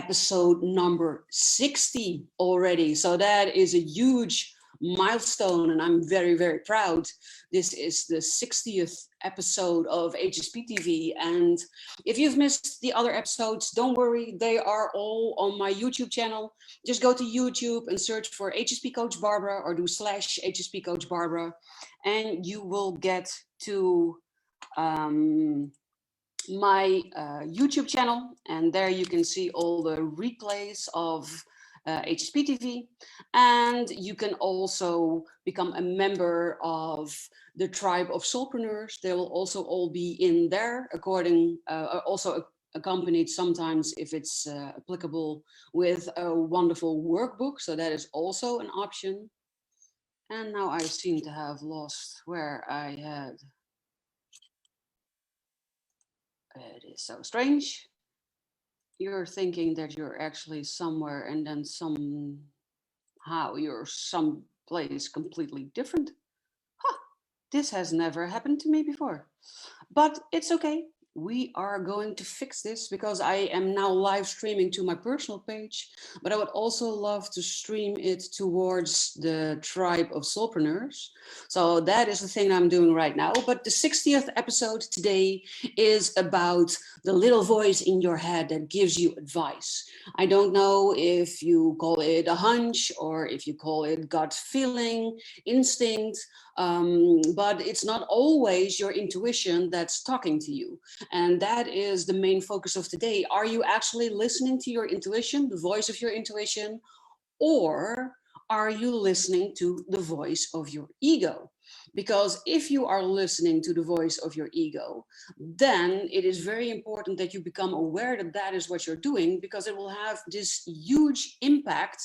episode number 60 already. So that is a huge milestone and I'm very, very proud. This is the 60th episode of HSP TV. And if you've missed the other episodes, don't worry, they are all on my YouTube channel. Just go to YouTube and search for HSP Coach Barbara or do /HSP Coach Barbara and you will get to my YouTube channel, and there you can see all the replays of HSP TV, and you can also become a member of the tribe of soulpreneurs. They will also all be in there, also accompanied sometimes, if it's applicable, with a wonderful workbook. So that is also an option. And now I seem to have lost where I had. It is so strange. You're thinking that you're actually somewhere and then somehow you're someplace completely different. This has never happened to me before, but it's okay. We are going to fix this because I am now live streaming to my personal page, but I would also love to stream it towards the tribe of soulpreneurs. So that is the thing I'm doing right now. But the 60th episode today is about the little voice in your head that gives you advice. I don't know if you call it a hunch or if you call it gut feeling, instinct, but it's not always your intuition that's talking to you. And that is the main focus of today. Are you actually listening to your intuition, the voice of your intuition, or are you listening to the voice of your ego? Because if you are listening to the voice of your ego, then it is very important that you become aware that that is what you're doing, because it will have this huge impact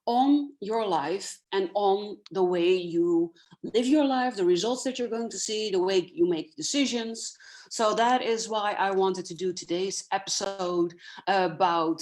on your life and on the way you live your life, the results that you're going to see, the way you make decisions. So that is why I wanted to do today's episode about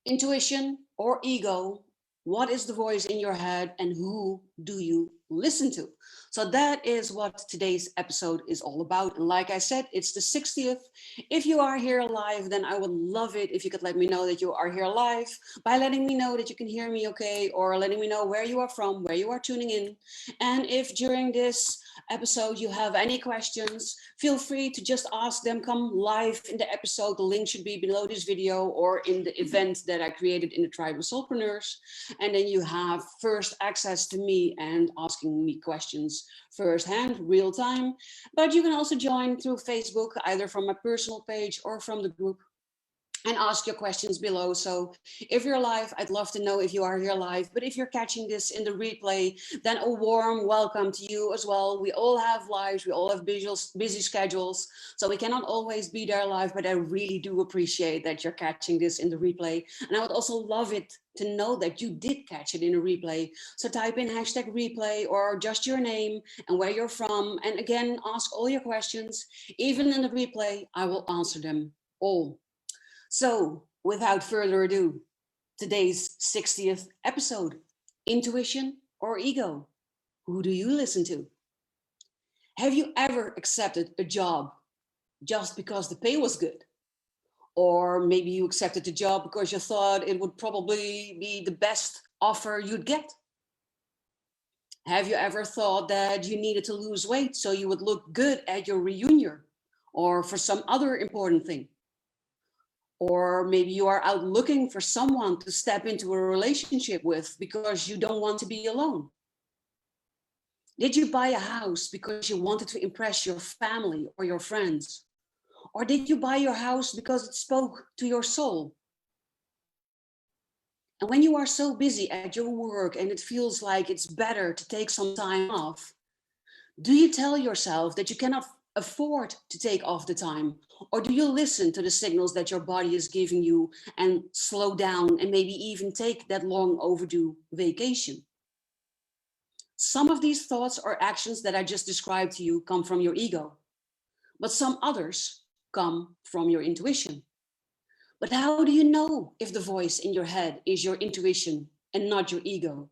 intuition or ego. What is the voice in your head and who do you listen to? So that is what today's episode is all about. And like I said, it's the 60th. If you are here live, then I would love it if you could let me know that you are here live by letting me know that you can hear me okay, or letting me know where you are from, where you are tuning in. And if during this episode you have any questions, feel free to just ask them. Come live in the episode. The link should be below this video or in the event that I created in the Tribe of Soulpreneurs. And then you have first access to me and asking me questions firsthand, real time. But you can also join through Facebook, either from my personal page or from the group, and ask your questions below. So if you're live, I'd love to know if you are here live. But if you're catching this in the replay, then a warm welcome to you as well. We all have lives, we all have busy schedules, so we cannot always be there live, but I really do appreciate that you're catching this in the replay. And I would also love it to know that you did catch it in a replay. So type in #replay or just your name and where you're from. And again, ask all your questions. Even in the replay, I will answer them all. So without further ado, today's 60th episode, intuition or ego? Who do you listen to? Have you ever accepted a job just because the pay was good? Or maybe you accepted the job because you thought it would probably be the best offer you'd get. Have you ever thought that you needed to lose weight so you would look good at your reunion or for some other important thing? Or maybe you are out looking for someone to step into a relationship with because you don't want to be alone. Did you buy a house because you wanted to impress your family or your friends? Or did you buy your house because it spoke to your soul? And when you are so busy at your work and it feels like it's better to take some time off, do you tell yourself that you cannot afford to take off the time? Or do you listen to the signals that your body is giving you and slow down and maybe even take that long overdue vacation? Some of these thoughts or actions that I just described to you come from your ego, but some others come from your intuition. But how do you know if the voice in your head is your intuition and not your ego?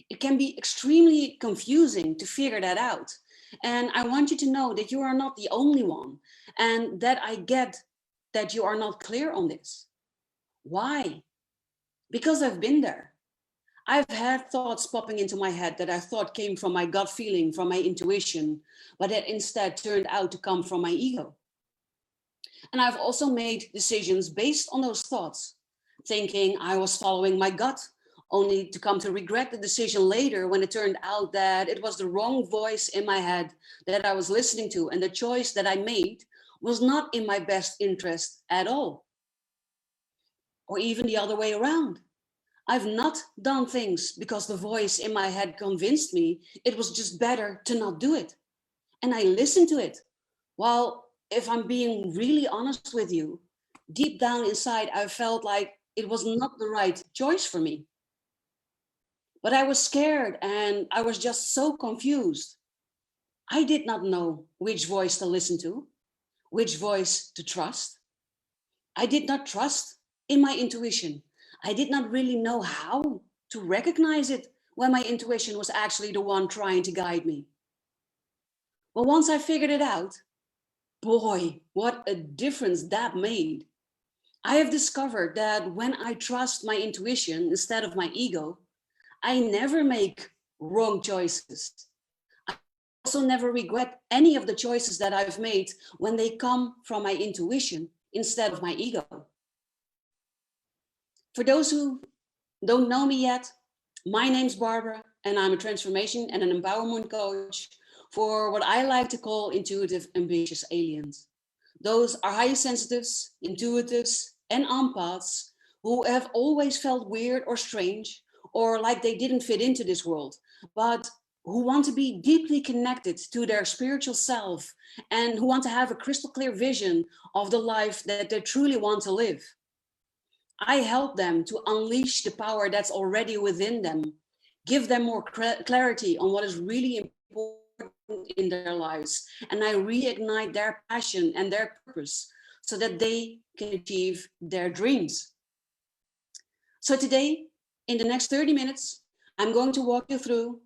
It can be extremely confusing to figure that out. And I want you to know that you are not the only one, and that I get that you are not clear on this. Why? Because I've been there. I've had thoughts popping into my head that I thought came from my gut feeling, from my intuition, but that instead turned out to come from my ego. And I've also made decisions based on those thoughts, thinking I was following my gut, only to come to regret the decision later when it turned out that it was the wrong voice in my head that I was listening to, and the choice that I made was not in my best interest at all. Or even the other way around. I've not done things because the voice in my head convinced me it was just better to not do it. And I listened to it. While, if I'm being really honest with you, deep down inside, I felt like it was not the right choice for me. But I was scared and I was just so confused. I did not know which voice to listen to, which voice to trust. I did not trust in my intuition. I did not really know how to recognize it when my intuition was actually the one trying to guide me. But once I figured it out, boy, what a difference that made. I have discovered that when I trust my intuition instead of my ego, I never make wrong choices. I also never regret any of the choices that I've made when they come from my intuition instead of my ego. For those who don't know me yet, my name's Barbara, and I'm a transformation and an empowerment coach for what I like to call intuitive, ambitious aliens. Those are high sensitives, intuitives, and empaths who have always felt weird or strange, or like they didn't fit into this world, but who want to be deeply connected to their spiritual self and who want to have a crystal clear vision of the life that they truly want to live. I help them to unleash the power that's already within them, give them more clarity on what is really important in their lives, and I reignite their passion and their purpose so that they can achieve their dreams. So today, in the next 30 minutes, I'm going to walk you through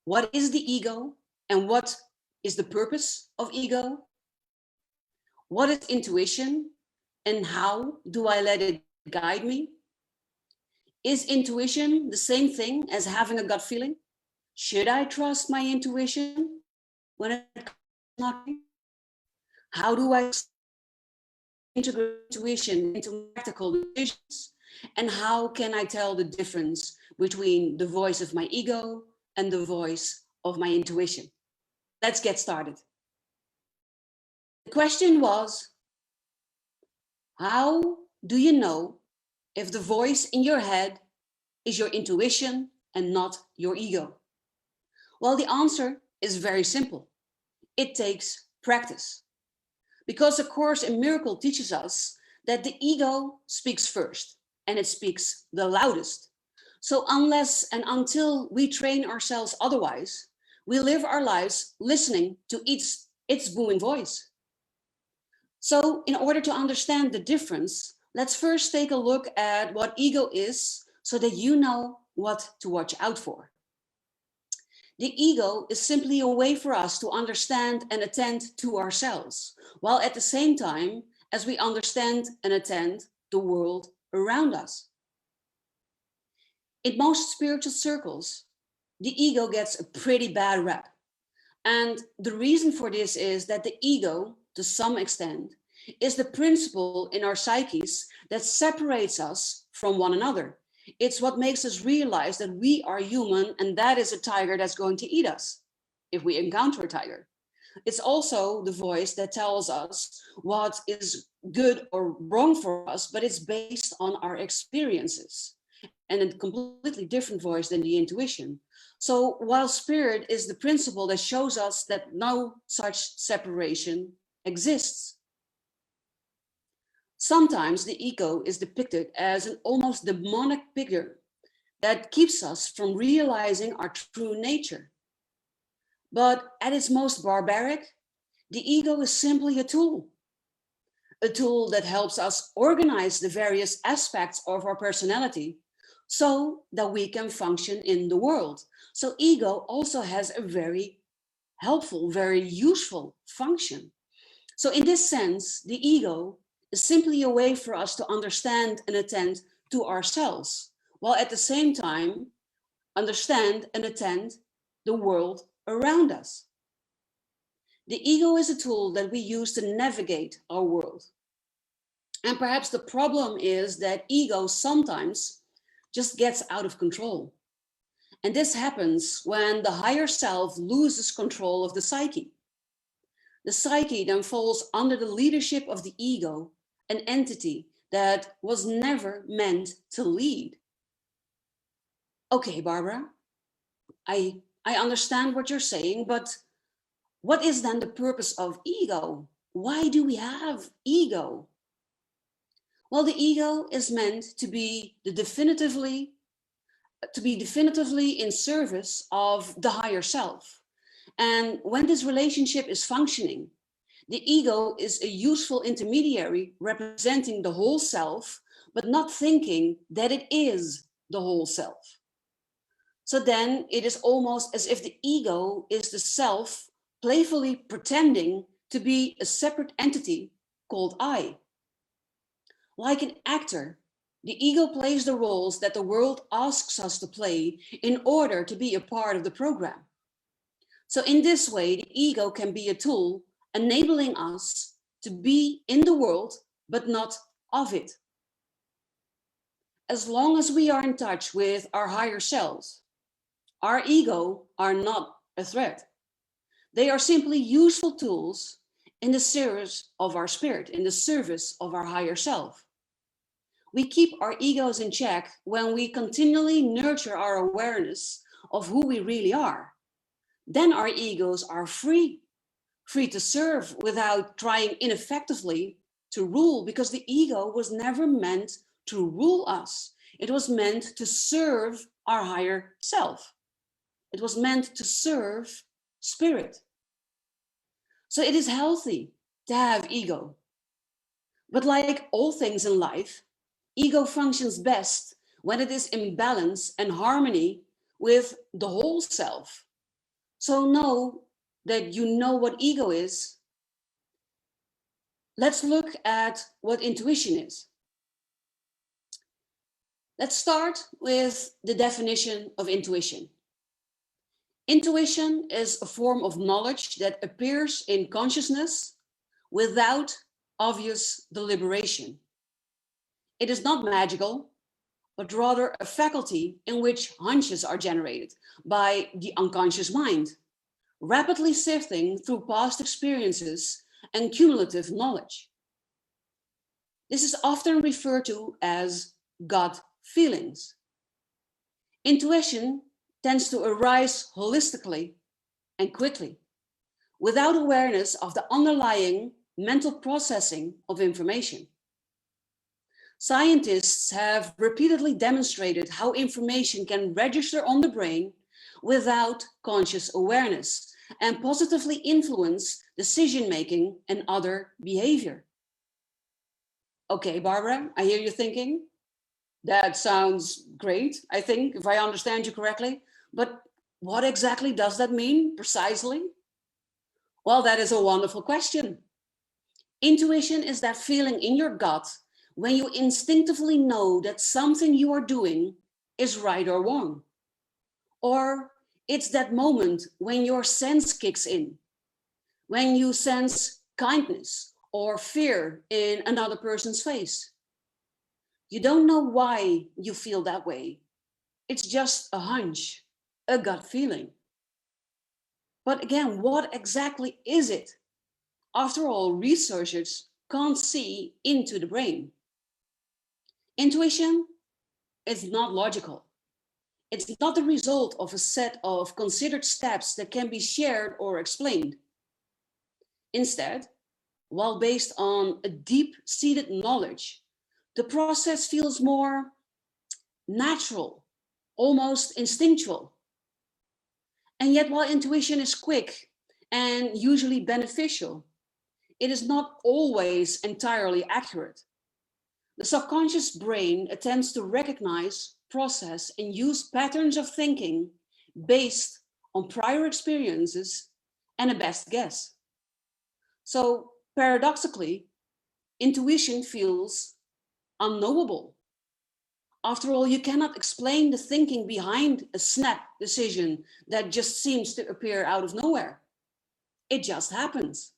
what is the ego and what is the purpose of ego, what is intuition and how do I let it guide me? Is intuition the same thing as having a gut feeling? Should I trust my intuition when it comes to knocking? How do I integrate intuition into practical decisions? And how can I tell the difference between the voice of my ego and the voice of my intuition? Let's get started. The question was, how do you know if the voice in your head is your intuition and not your ego? Well, the answer is very simple. It takes practice. Because A Course in Miracle teaches us that the ego speaks first and it speaks the loudest. So unless and until we train ourselves otherwise, we live our lives listening to its booming voice. So in order to understand the difference, let's first take a look at what ego is so that you know what to watch out for. The ego is simply a way for us to understand and attend to ourselves, while at the same time as we understand and attend the world around us. In most spiritual circles, the ego gets a pretty bad rep. And the reason for this is that the ego, to some extent, is the principle in our psyches that separates us from one another. It's what makes us realize that we are human and that is a tiger that's going to eat us if we encounter a tiger. It's also the voice that tells us what is good or wrong for us, but it's based on our experiences and a completely different voice than the intuition. So while spirit is the principle that shows us that no such separation exists. Sometimes the ego is depicted as an almost demonic figure that keeps us from realizing our true nature. But at its most barbaric, the ego is simply a tool that helps us organize the various aspects of our personality so that we can function in the world. So ego also has a very helpful, very useful function. So in this sense, the ego is simply a way for us to understand and attend to ourselves, while at the same time understand and attend the world around us. The ego is a tool that we use to navigate our world. And perhaps the problem is that ego sometimes just gets out of control. And this happens when the higher self loses control of the psyche. The psyche then falls under the leadership of the ego, an entity that was never meant to lead. Okay, Barbara, I understand what you're saying, but what is then the purpose of ego? Why do we have ego? Well, the ego is meant to be definitively in service of the higher self. And when this relationship is functioning, the ego is a useful intermediary representing the whole self, but not thinking that it is the whole self. So then it is almost as if the ego is the self playfully pretending to be a separate entity called I. Like an actor, the ego plays the roles that the world asks us to play in order to be a part of the program. So in this way, the ego can be a tool enabling us to be in the world, but not of it. As long as we are in touch with our higher selves, our ego are not a threat. They are simply useful tools in the service of our spirit, in the service of our higher self. We keep our egos in check when we continually nurture our awareness of who we really are. Then our egos are free to serve without trying ineffectively to rule, because the ego was never meant to rule us. It was meant to serve our higher self. It was meant to serve spirit. So it is healthy to have ego. But like all things in life, ego functions best when it is in balance and harmony with the whole self. So know that you know what ego is. Let's look at what intuition is. Let's start with the definition of intuition. Intuition is a form of knowledge that appears in consciousness without obvious deliberation. It is not magical, but rather a faculty in which hunches are generated by the unconscious mind, rapidly sifting through past experiences and cumulative knowledge. This is often referred to as gut feelings. Intuition tends to arise holistically and quickly, without awareness of the underlying mental processing of information. Scientists have repeatedly demonstrated how information can register on the brain without conscious awareness and positively influence decision-making and other behavior. Okay, Barbara, I hear you thinking, that sounds great, I think, if I understand you correctly, but what exactly does that mean precisely? Well, that is a wonderful question. Intuition is that feeling in your gut when you instinctively know that something you are doing is right or wrong. Or it's that moment when your sense kicks in, when you sense kindness or fear in another person's face. You don't know why you feel that way. It's just a hunch, a gut feeling. But again, what exactly is it? After all, researchers can't see into the brain. Intuition is not logical. It's not the result of a set of considered steps that can be shared or explained. Instead, while based on a deep-seated knowledge, the process feels more natural, almost instinctual. And yet, while intuition is quick and usually beneficial, it is not always entirely accurate. The subconscious brain attempts to recognize, process, and use patterns of thinking based on prior experiences and a best guess. So, paradoxically, intuition feels unknowable. After all, you cannot explain the thinking behind a snap decision that just seems to appear out of nowhere. It just happens.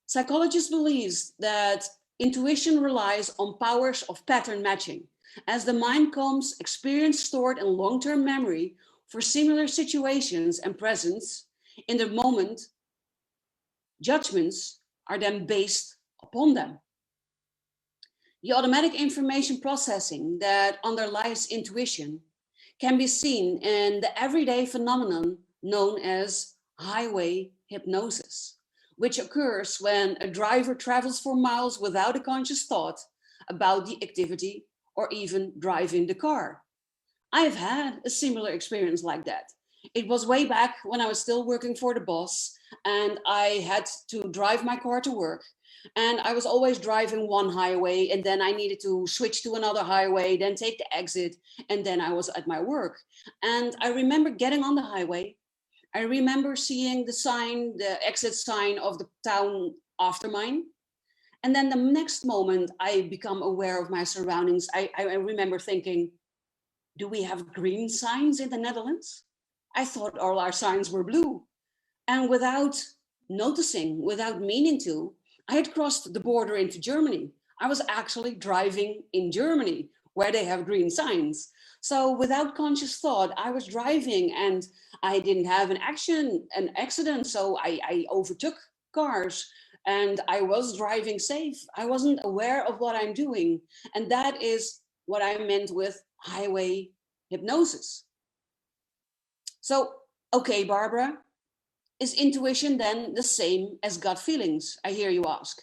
Psychologists believe that intuition relies on powers of pattern matching, as the mind combs experience stored in long-term memory for similar situations and presence in the moment. Judgments are then based upon them. The automatic information processing that underlies intuition can be seen in the everyday phenomenon known as highway hypnosis, which occurs when a driver travels for miles without a conscious thought about the activity or even driving the car. I've had a similar experience like that. It was way back when I was still working for the boss and I had to drive my car to work. And I was always driving one highway and then I needed to switch to another highway, then take the exit, and then I was at my work. And I remember getting on the highway. I remember seeing the sign, the exit sign of the town after mine. And then the next moment I become aware of my surroundings. I remember thinking, do we have green signs in the Netherlands? I thought all our signs were blue. And without noticing, without meaning to, I had crossed the border into Germany. I was actually driving in Germany where they have green signs. So without conscious thought, I was driving and I didn't have an accident. So I overtook cars and I was driving safe. I wasn't aware of what I'm doing. And that is what I meant with highway hypnosis. So, okay, Barbara, is intuition then the same as gut feelings? I hear you ask.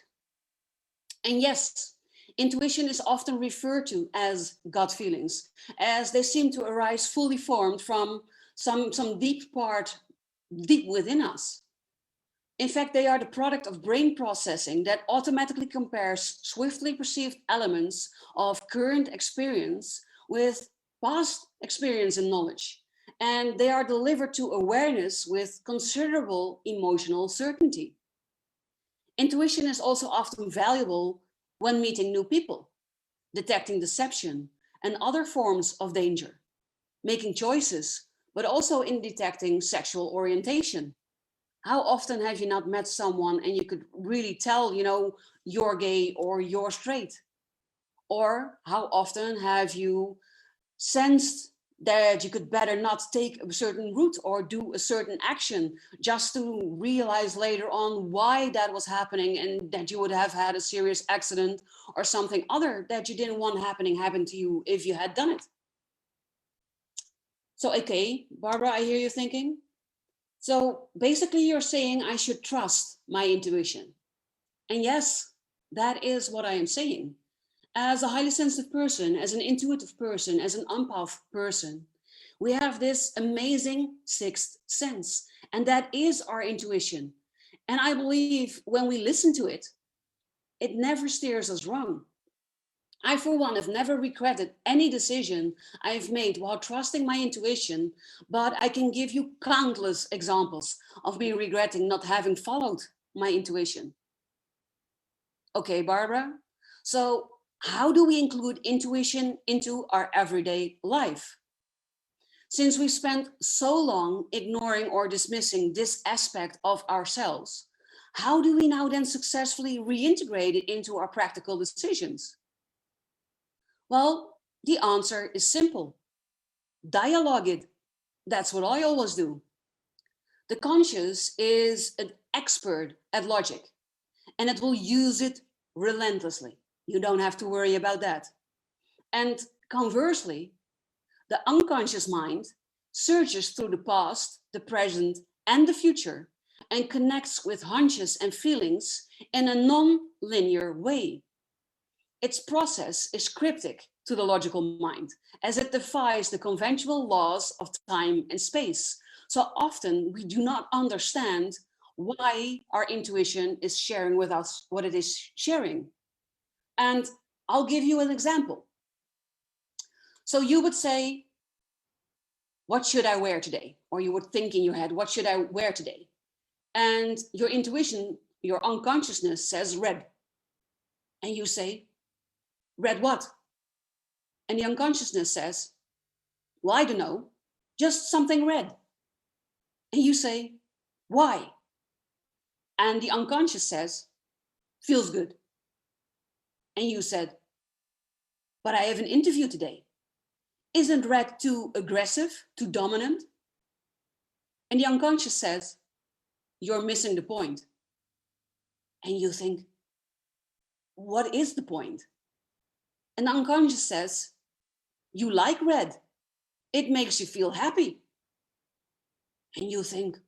And yes, intuition is often referred to as gut feelings, as they seem to arise fully formed from some deep part deep within us. In fact, they are the product of brain processing that automatically compares swiftly perceived elements of current experience with past experience and knowledge. And they are delivered to awareness with considerable emotional certainty. Intuition is also often valuable when meeting new people, detecting deception and other forms of danger, making choices, but also in detecting sexual orientation. How often have you not met someone and you could really tell, you're gay or you're straight? Or how often have you sensed that you could better not take a certain route or do a certain action just to realize later on why that was happening and that you would have had a serious accident or something other that you didn't want happening happen to you if you had done it? So, okay, Barbara, I hear you thinking. So basically you're saying I should trust my intuition. And yes, that is what I am saying. As a highly sensitive person, as an intuitive person, as an empath person, we have this amazing sixth sense, and that is our intuition. And I believe when we listen to it, it never steers us wrong. I, for one, have never regretted any decision I've made while trusting my intuition, but I can give you countless examples of me regretting not having followed my intuition. Okay, Barbara. So, how do we include intuition into our everyday life? Since we spent so long ignoring or dismissing this aspect of ourselves, how do we now then successfully reintegrate it into our practical decisions? Well, the answer is simple. Dialogue it. That's what I always do. The conscious is an expert at logic, and it will use it relentlessly. You don't have to worry about that. And conversely, the unconscious mind searches through the past, the present, and the future and connects with hunches and feelings in a non-linear way. Its process is cryptic to the logical mind, as it defies the conventional laws of time and space. So often we do not understand why our intuition is sharing with us what it is sharing. And I'll give you an example. So you would say, what should I wear today? Or you would think in your head, what should I wear today? And your intuition, your unconsciousness says red. And you say, read what? And the unconsciousness says, well, I don't know, just something red. And you say, why? And the unconscious says, feels good. And you said, but I have an interview today. Isn't red too aggressive, too dominant? And the unconscious says, you're missing the point. And you think, what is the point? And the unconscious says, you like red. It makes you feel happy. And you think,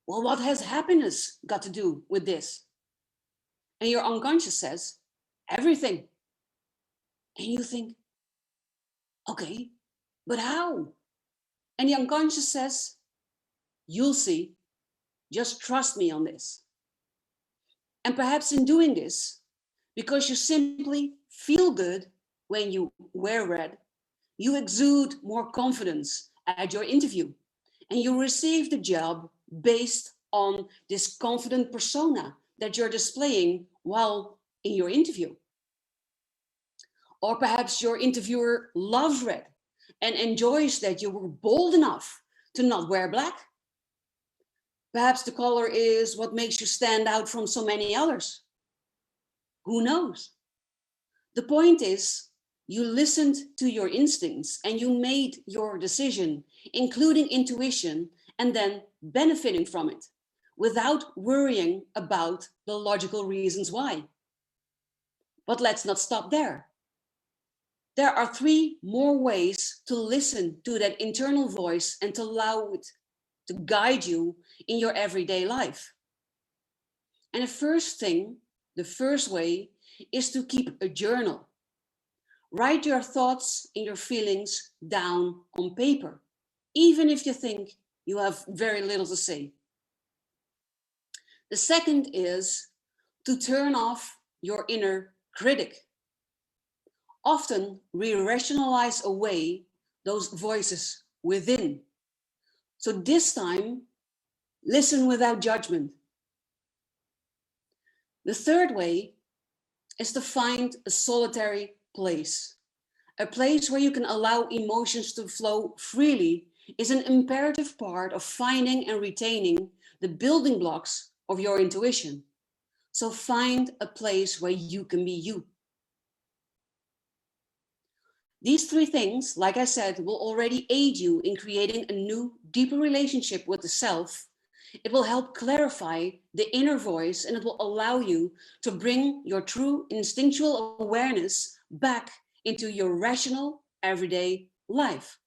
well, what has happiness got to do with this? And your unconscious says, everything. And you think, okay, but how? And the unconscious says, you'll see, just trust me on this. And perhaps in doing this, because you simply feel good when you wear red, you exude more confidence at your interview and you receive the job based on this confident persona that you're displaying while in your interview. Or perhaps your interviewer loves red and enjoys that you were bold enough to not wear black. Perhaps the color is what makes you stand out from so many others. Who knows? The point is, you listened to your instincts and you made your decision, including intuition, and then benefiting from it without worrying about the logical reasons why. But let's not stop there. There are 3 more ways to listen to that internal voice and to allow it to guide you in your everyday life. And the first way is to keep a journal. Write your thoughts and your feelings down on paper, even if you think you have very little to say. The second is to turn off your inner critic. Often we rationalize away those voices within. So this time, listen without judgment. The third way is to find a solitary place. A place where you can allow emotions to flow freely is an imperative part of finding and retaining the building blocks of your intuition. So find a place where you can be you. These 3 things, like I said, will already aid you in creating a new, deeper relationship with the self. It will help clarify the inner voice and it will allow you to bring your true instinctual awareness back into your rational, everyday life.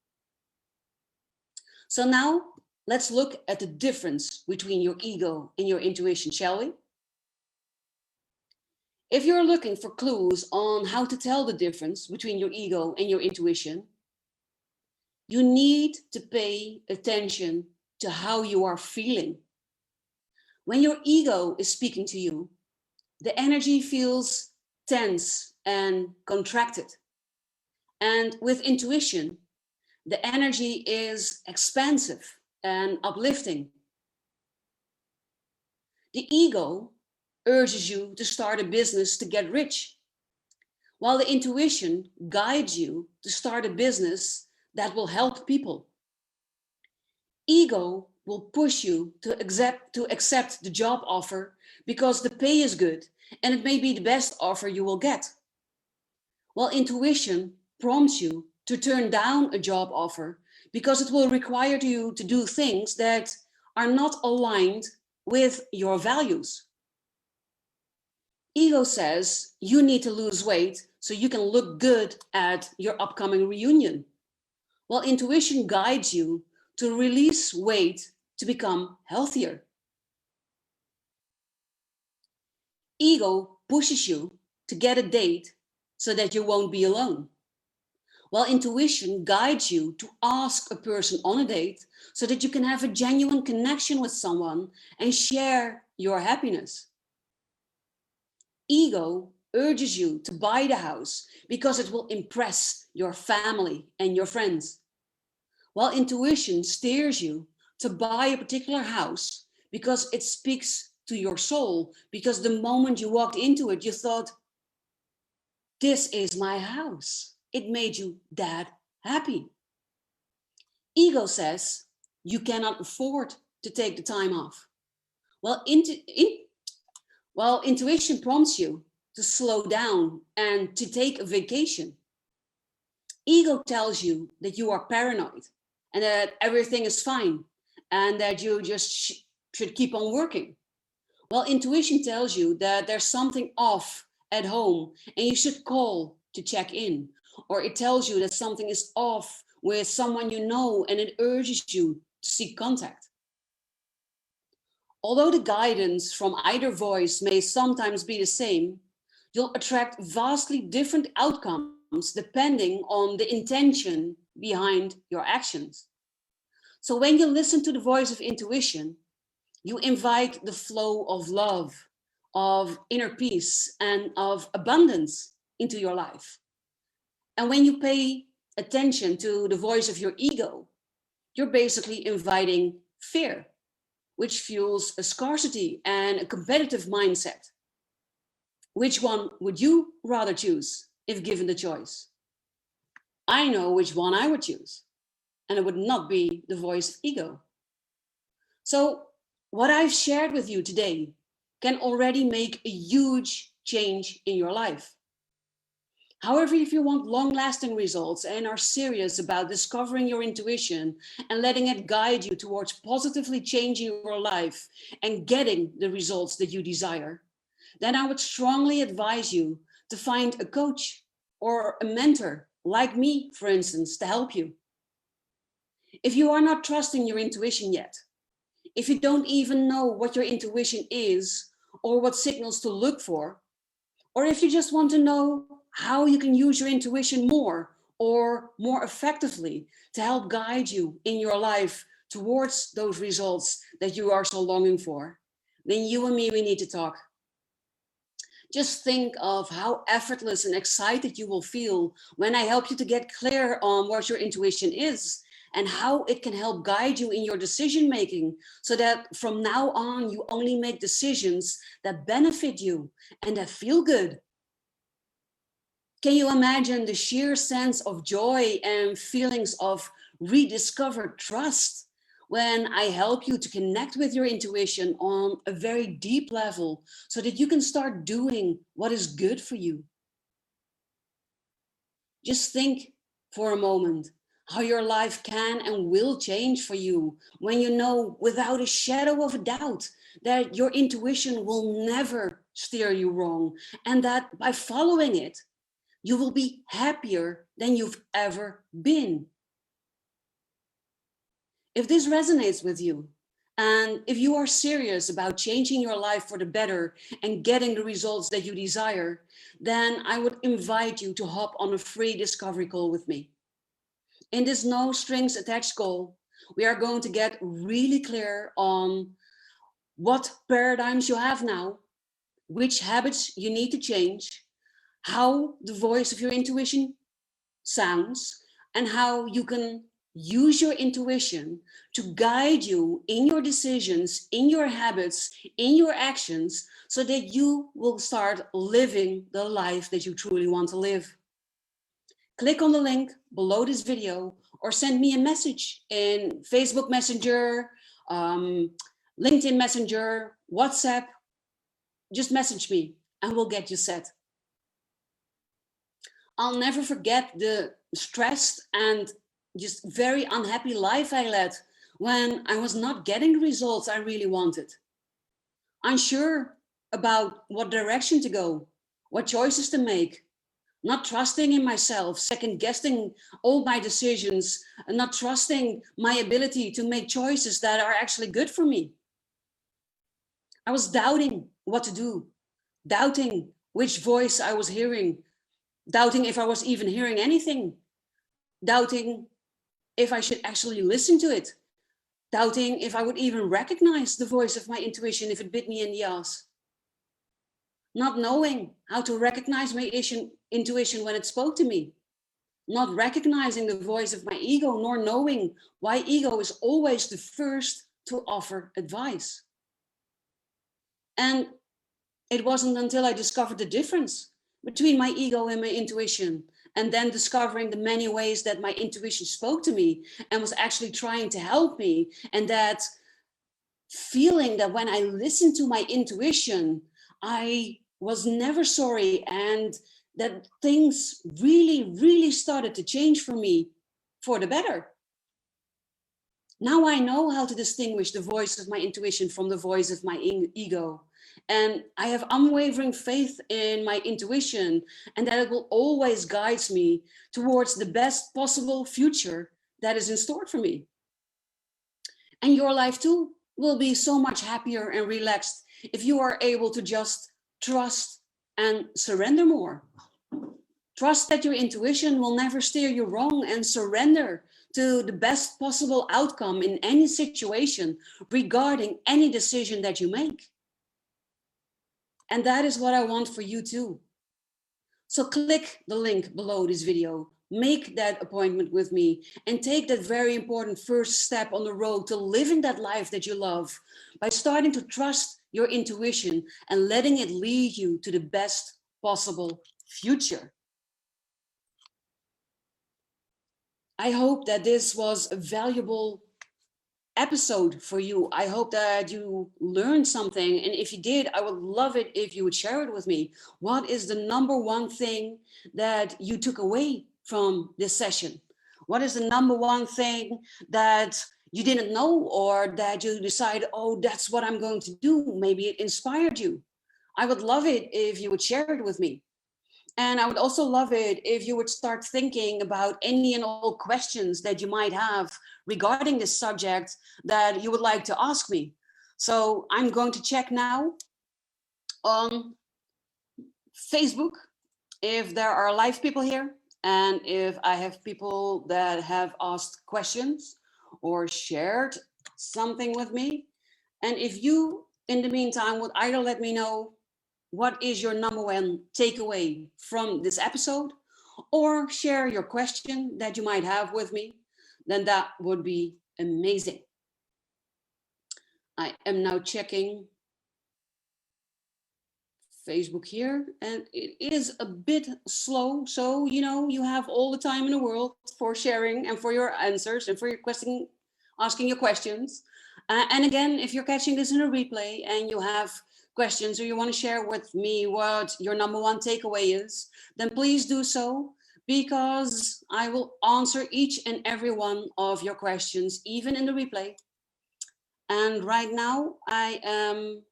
So now let's look at the difference between your ego and your intuition, shall we? If you're looking for clues on how to tell the difference between your ego and your intuition, you need to pay attention to how you are feeling. When your ego is speaking to you, the energy feels tense and contracted. And with intuition, the energy is expansive and uplifting. The ego urges you to start a business to get rich, while the intuition guides you to start a business that will help people. Ego will push you to accept the job offer because the pay is good and it may be the best offer you will get. While intuition prompts you to turn down a job offer because it will require you to do things that are not aligned with your values. Ego says you need to lose weight so you can look good at your upcoming reunion, while intuition guides you to release weight to become healthier. Ego pushes you to get a date so that you won't be alone, while intuition guides you to ask a person on a date so that you can have a genuine connection with someone and share your happiness. Ego urges you to buy the house because it will impress your family and your friends, while intuition steers you to buy a particular house because it speaks to your soul, because the moment you walked into it, you thought, this is my house. It made you that happy. Ego says you cannot afford to take the time off. Well, intuition prompts you to slow down and to take a vacation. Ego tells you that you are paranoid and that everything is fine and that you just should keep on working. Well, intuition tells you that there's something off at home and you should call to check in. Or it tells you that something is off with someone you know and it urges you to seek contact. Although the guidance from either voice may sometimes be the same, you'll attract vastly different outcomes depending on the intention behind your actions. So when you listen to the voice of intuition, you invite the flow of love, of inner peace, and of abundance into your life. And when you pay attention to the voice of your ego, you're basically inviting fear, which fuels a scarcity and a competitive mindset. Which one would you rather choose if given the choice? I know which one I would choose, and it would not be the voice of ego. So what I've shared with you today can already make a huge change in your life. However, if you want long-lasting results and are serious about discovering your intuition and letting it guide you towards positively changing your life and getting the results that you desire, then I would strongly advise you to find a coach or a mentor like me, for instance, to help you. If you are not trusting your intuition yet, if you don't even know what your intuition is or what signals to look for, or if you just want to know how you can use your intuition more or more effectively to help guide you in your life towards those results that you are so longing for, then you and me, we need to talk. Just think of how effortless and excited you will feel when I help you to get clear on what your intuition is and how it can help guide you in your decision making so that from now on you only make decisions that benefit you and that feel good. Can you imagine the sheer sense of joy and feelings of rediscovered trust when I help you to connect with your intuition on a very deep level so that you can start doing what is good for you? Just think for a moment how your life can and will change for you when you know without a shadow of a doubt that your intuition will never steer you wrong and that by following it, you will be happier than you've ever been. If this resonates with you, and if you are serious about changing your life for the better and getting the results that you desire, then I would invite you to hop on a free discovery call with me. In this no strings attached call, we are going to get really clear on what paradigms you have now, which habits you need to change, how the voice of your intuition sounds, and how you can use your intuition to guide you in your decisions, in your habits, in your actions, so that you will start living the life that you truly want to live. Click on the link below this video or send me a message in Facebook Messenger, LinkedIn Messenger, WhatsApp. Just message me and we'll get you set. I'll never forget the stressed and just very unhappy life I led when I was not getting the results I really wanted. Unsure about what direction to go, what choices to make, not trusting in myself, second guessing all my decisions, and not trusting my ability to make choices that are actually good for me. I was doubting what to do, doubting which voice I was hearing, doubting if I was even hearing anything, doubting if I should actually listen to it, doubting if I would even recognize the voice of my intuition if it bit me in the ass. Not knowing how to recognize my intuition when it spoke to me, not recognizing the voice of my ego, nor knowing why ego is always the first to offer advice. And it wasn't until I discovered the difference between my ego and my intuition, and then discovering the many ways that my intuition spoke to me and was actually trying to help me. And that feeling that when I listened to my intuition, I was never sorry, and that things really, really started to change for me for the better. Now I know how to distinguish the voice of my intuition from the voice of my ego. And I have unwavering faith in my intuition, and that it will always guide me towards the best possible future that is in store for me. And your life too will be so much happier and relaxed if you are able to just trust and surrender more. Trust that your intuition will never steer you wrong, and surrender to the best possible outcome in any situation regarding any decision that you make. And that is what I want for you too. So click the link below this video, make that appointment with me, and take that very important first step on the road to living that life that you love by starting to trust your intuition and letting it lead you to the best possible future. I hope that this was a valuable episode for you. I hope that you learned something. And if you did, I would love it if you would share it with me. What is the number one thing that you took away from this session? What is the number one thing that you didn't know, or that you decided, oh, that's what I'm going to do? Maybe it inspired you. I would love it if you would share it with me. And I would also love it if you would start thinking about any and all questions that you might have regarding this subject that you would like to ask me. So I'm going to check now on Facebook if there are live people here, and if I have people that have asked questions or shared something with me. And if you, in the meantime, would either let me know what is your number one takeaway from this episode, or share your question that you might have with me, then that would be amazing. I am now checking Facebook here, and it is a bit slow. So, you have all the time in the world for sharing and for your answers and for your question, asking your questions. And again, if you're catching this in a replay and you have questions, or you want to share with me what your number one takeaway is, then please do so, because I will answer each and every one of your questions, even in the replay. And right now I am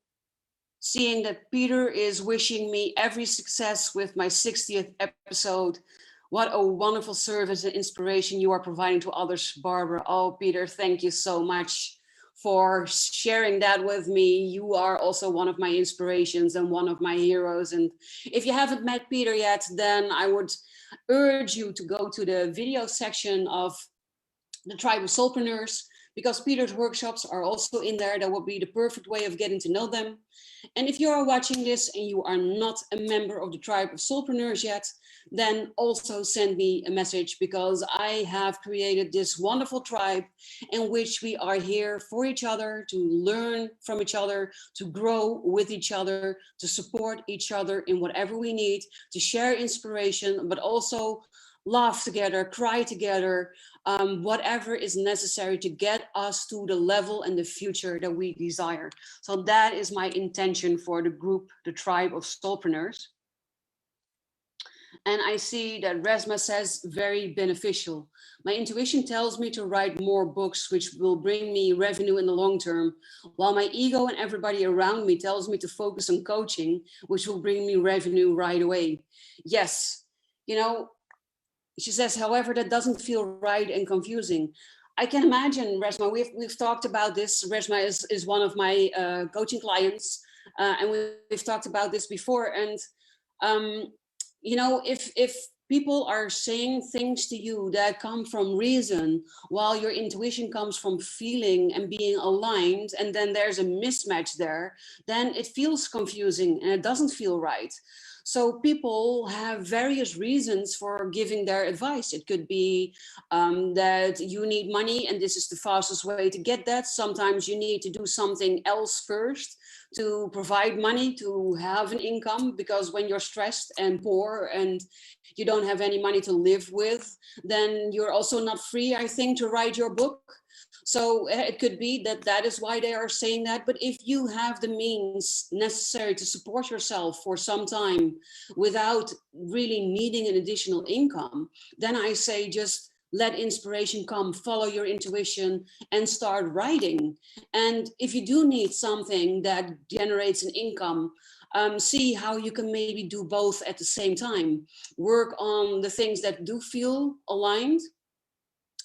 seeing that Peter is wishing me every success with my 60th episode. What a wonderful service and inspiration you are providing to others, Barbara. Oh, Peter, thank you so much for sharing that with me. You are also one of my inspirations and one of my heroes. And if you haven't met Peter yet, then I would urge you to go to the video section of the Tribe of Soulpreneurs, because Peter's workshops are also in there. That would be the perfect way of getting to know them. And if you are watching this and you are not a member of the Tribe of Soulpreneurs yet, then also send me a message, because I have created this wonderful tribe in which we are here for each other, to learn from each other, to grow with each other, to support each other in whatever we need, to share inspiration, but also laugh together, cry together, whatever is necessary to get us to the level and the future that we desire. So that is my intention for the group, the Tribe of Soulpreneurs. And I see that Resma says very beneficial. My intuition tells me to write more books, which will bring me revenue in the long term, while my ego and everybody around me tells me to focus on coaching, which will bring me revenue right away. Yes, she says, however, that doesn't feel right and confusing. I can imagine, Resma, we've talked about this. Resma is one of my coaching clients, and we've talked about this before. And, if people are saying things to you that come from reason, while your intuition comes from feeling and being aligned, and then there's a mismatch there, then it feels confusing and it doesn't feel right. So people have various reasons for giving their advice. It could be that you need money and this is the fastest way to get that. Sometimes you need to do something else first to provide money, to have an income, because when you're stressed and poor and you don't have any money to live with, then you're also not free, I think, to write your book. So it could be that that is why they are saying that. But if you have the means necessary to support yourself for some time without really needing an additional income, then I say just let inspiration come, follow your intuition and start writing. And if you do need something that generates an income, see how you can maybe do both at the same time. Work on the things that do feel aligned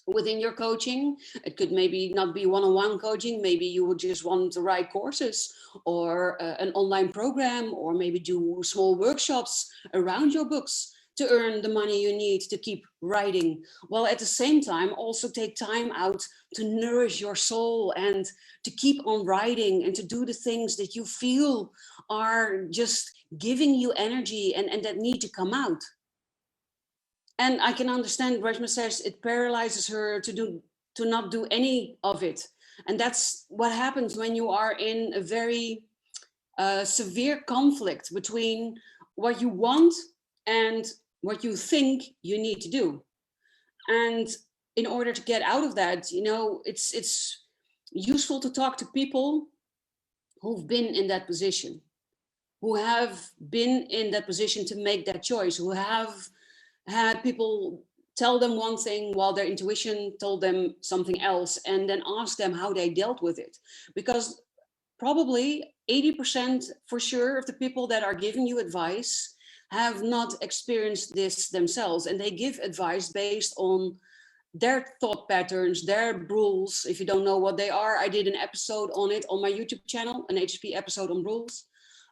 within your coaching. It could maybe not be one-on-one coaching. Maybe you would just want to write courses or an online program, or maybe do small workshops around your books to earn the money you need to keep writing. While at the same time, also take time out to nourish your soul and to keep on writing and to do the things that you feel are just giving you energy and that need to come out. And I can understand Reshma says it paralyzes her to not do any of it. And that's what happens when you are in a very severe conflict between what you want and what you think you need to do. And in order to get out of that, you know, it's useful to talk to people who've been in that position, who have been in that position to make that choice, who have had people tell them one thing while their intuition told them something else, and then ask them how they dealt with it. Because probably 80% for sure of the people that are giving you advice have not experienced this themselves, and they give advice based on their thought patterns, their rules. If you don't know what they are, I did an episode on it on my YouTube channel, an HSP episode on rules.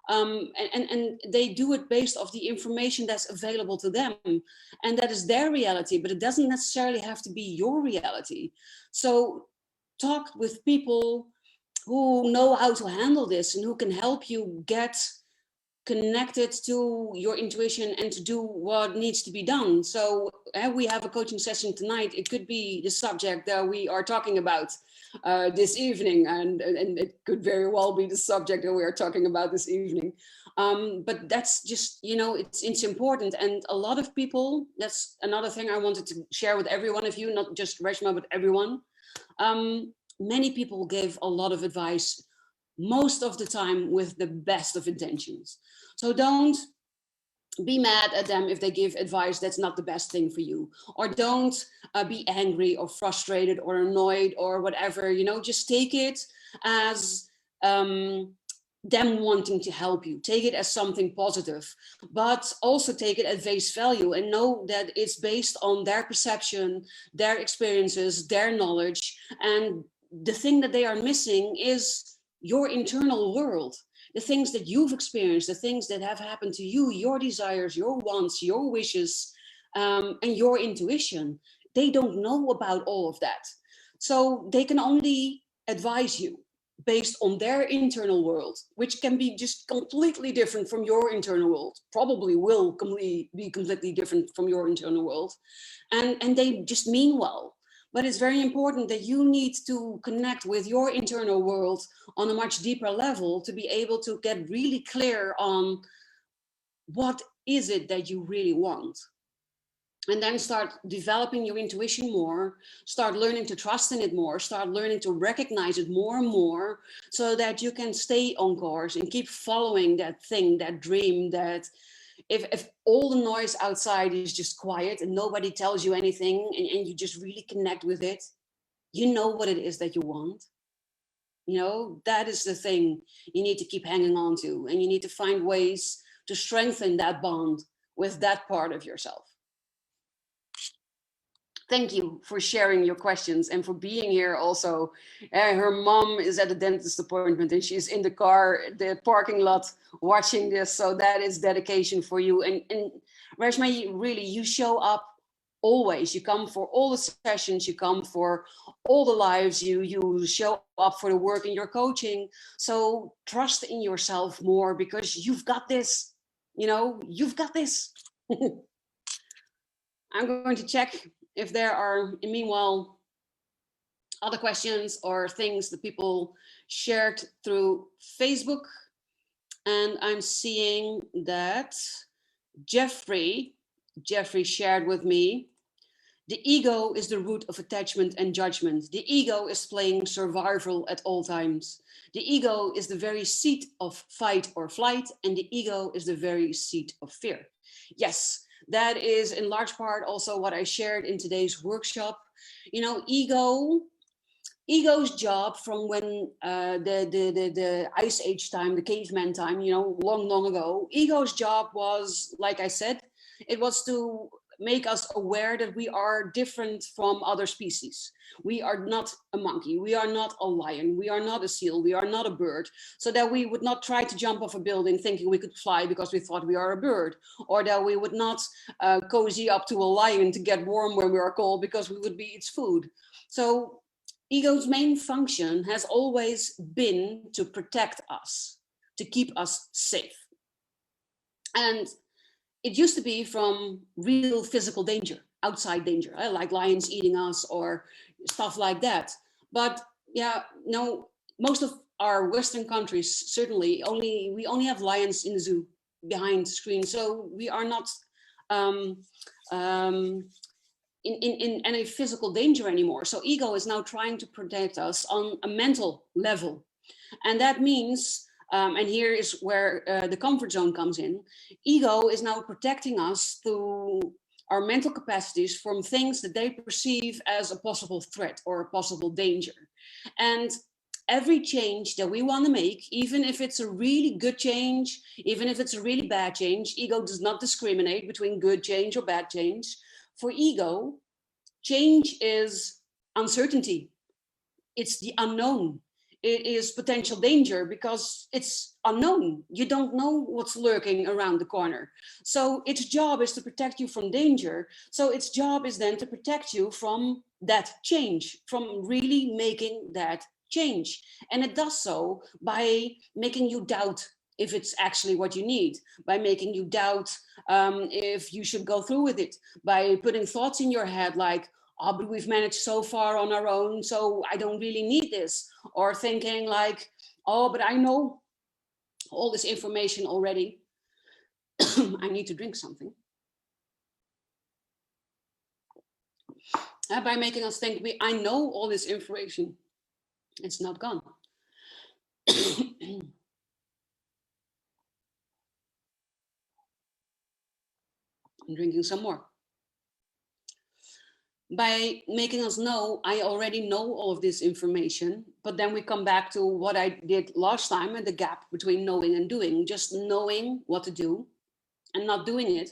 And they do it based off the information that's available to them, and that is their reality, but it doesn't necessarily have to be your reality. So talk with people who know how to handle this and who can help you get connected to your intuition and to do what needs to be done. So we have a coaching session tonight. It could be the subject that we are talking about this evening, and it could very well be the subject that we are talking about this evening. But that's just, you know, it's important. And a lot of people, that's another thing I wanted to share with every one of you, not just Reshma, but everyone. Many people give a lot of advice, most of the time with the best of intentions. So don't be mad at them if they give advice that's not the best thing for you, or don't be angry or frustrated or annoyed or whatever. You know, just take it as them wanting to help you. Take it as something positive, but also take it at face value and know that it's based on their perception, their experiences, their knowledge. And the thing that they are missing is your internal world, the things that you've experienced, the things that have happened to you, your desires, your wants, your wishes, and your intuition. They don't know about all of that. So they can only advise you based on their internal world, which can be just completely different from your internal world, probably will be completely different from your internal world. And they just mean well. But it's very important that you need to connect with your internal world on a much deeper level to be able to get really clear on what is it that you really want. And then start developing your intuition more, start learning to trust in it more, start learning to recognize it more and more, so that you can stay on course and keep following that thing, that dream, that if all the noise outside is just quiet and nobody tells you anything, and you just really connect with it, you know what it is that you want. You know, that is the thing you need to keep hanging on to, and you need to find ways to strengthen that bond with that part of yourself. Thank you for sharing your questions and for being here also. Her mom is at a dentist appointment and she's in the car, the parking lot, watching this. So that is dedication for you. And Reshma, really, you show up always. You come for all the sessions, you come for all the lives, you show up for the work in your coaching. So trust in yourself more, because you've got this, you know, you've got this. I'm going to check if there are, meanwhile, other questions or things that people shared through Facebook. And I'm seeing that Jeffrey shared with me, the ego is the root of attachment and judgment. The ego is playing survival at all times. The ego is the very seat of fight or flight, and the ego is the very seat of fear. Yes, that is in large part also what I shared in today's workshop. You know, ego's job from when the ice age time, the caveman time, you know, long ago, ego's job was, like I said, it was to make us aware that we are different from other species. We are not a monkey, we are not a lion, we are not a seal, we are not a bird, so that we would not try to jump off a building thinking we could fly because we thought we are a bird, or that we would not cozy up to a lion to get warm when we are cold because we would be its food. So ego's main function has always been to protect us, to keep us safe. And it used to be from real physical danger, outside danger, like lions eating us or stuff like that. But yeah, no, most of our Western countries, certainly, we only have lions in the zoo behind the screen. So we are not um, um, in any physical danger anymore. So ego is now trying to protect us on a mental level. And that means, and here is where the comfort zone comes in, ego is now protecting us through our mental capacities from things that they perceive as a possible threat or a possible danger. And every change that we want to make, even if it's a really good change, even if it's a really bad change, ego does not discriminate between good change or bad change. For ego, change is uncertainty. It's the unknown. It is potential danger because it's unknown. You don't know what's lurking around the corner. So its job is to protect you from danger. So its job is then to protect you from that change, from really making that change. And it does so by making you doubt if it's actually what you need, by making you doubt if you should go through with it, by putting thoughts in your head like, oh, but we've managed so far on our own, so I don't really need this. Or thinking like, oh, but I know all this information already. I need to drink something. By making us think, I know all this information. It's not gone. I'm drinking some more. By making us know, I already know all of this information, but then we come back to what I did last time and the gap between knowing and doing, just knowing what to do and not doing it.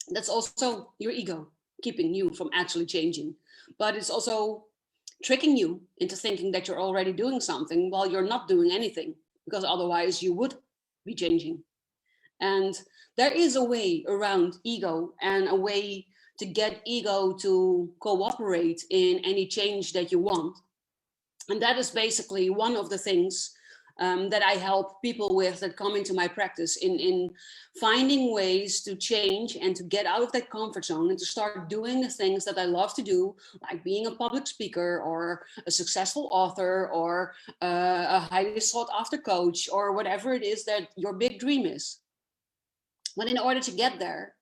That's also your ego keeping you from actually changing, but it's also tricking you into thinking that you're already doing something while you're not doing anything, because otherwise you would be changing. And there is a way around ego and a way to get ego to cooperate in any change that you want. And that is basically one of the things that I help people with that come into my practice in finding ways to change and to get out of that comfort zone and to start doing the things that I love to do, like being a public speaker or a successful author or a highly sought after coach or whatever it is that your big dream is. But in order to get there,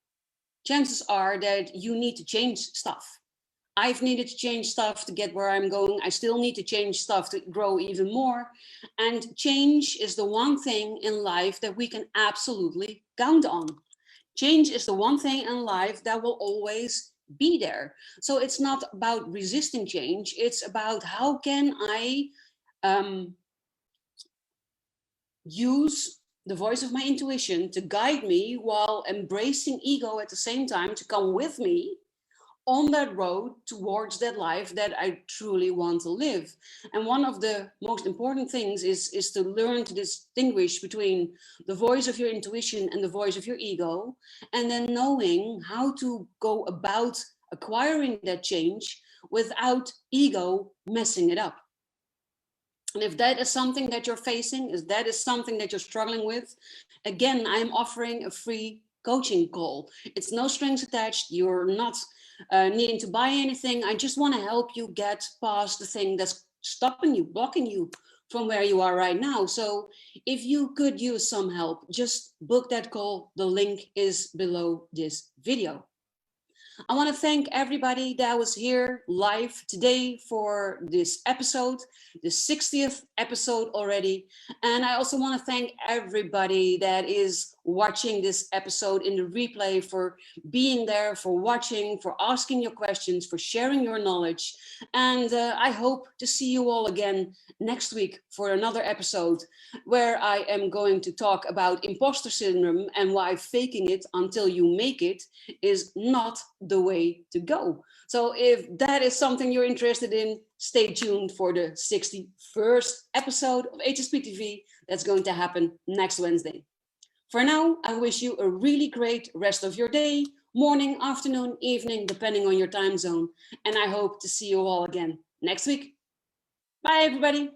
chances are that you need to change stuff. I've needed to change stuff to get where I'm going. I still need to change stuff to grow even more. And change is the one thing in life that we can absolutely count on. Change is the one thing in life that will always be there. So it's not about resisting change. It's about how can I use the voice of my intuition to guide me while embracing ego at the same time to come with me on that road towards that life that I truly want to live. And one of the most important things is to learn to distinguish between the voice of your intuition and the voice of your ego, and then knowing how to go about acquiring that change without ego messing it up. And if that is something that you're facing, if that is something that you're struggling with, again, I'm offering a free coaching call. It's no strings attached. You're not needing to buy anything. I just want to help you get past the thing that's stopping you, blocking you from where you are right now. So if you could use some help, just book that call. The link is below this video. I want to thank everybody that was here live today for this episode, the 60th episode already. And I also want to thank everybody that is watching this episode in the replay, for being there, for watching, for asking your questions, for sharing your knowledge. And I hope to see you all again next week for another episode where I am going to talk about imposter syndrome and why faking it until you make it is not the way to go. So if that is something you're interested in, stay tuned for the 61st episode of HSP TV that's going to happen next Wednesday. For now, I wish you a really great rest of your day, morning, afternoon, evening, depending on your time zone. And I hope to see you all again next week. Bye, everybody.